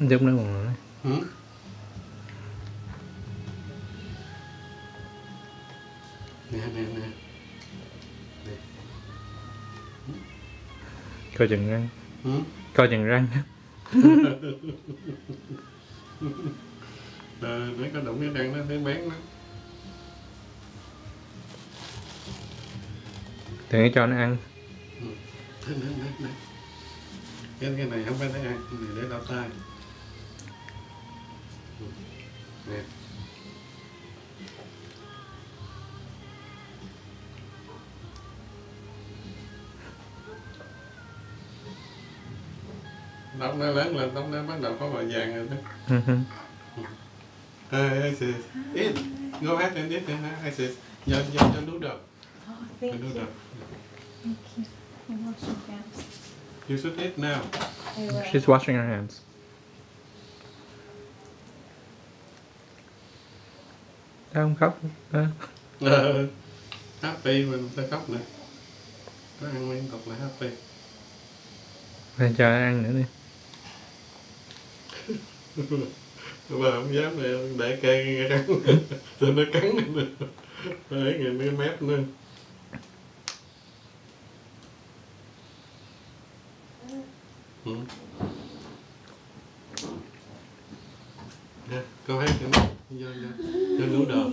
Giúp nó một nữa. Nè. Coi chừng răng. Coi chừng răng. Nó có đụng cái răng nó thấy bén lắm. Đừng cho nó ăn. Nè. Cái này không phải để ăn, cái này để lau tay. Nè. Tóc nó lớn lên, tóc nó bắt đầu có màu vàng rồi đó. I said, eat. Go ahead and eat. I said, your noodle. Oh, thank The noodle. you. Thank you. I'm washing hands. You should eat now. I will. She's washing her hands. Sao không khóc? Happy mình phải khóc nè. Nó ăn liên tục là happy. Phải cho nó ăn nữa đi. Bà không dám để cây nghe răng. Cho nó cắn nữa. Để nghe nó mép nữa. Yeah, go ahead and do noodle.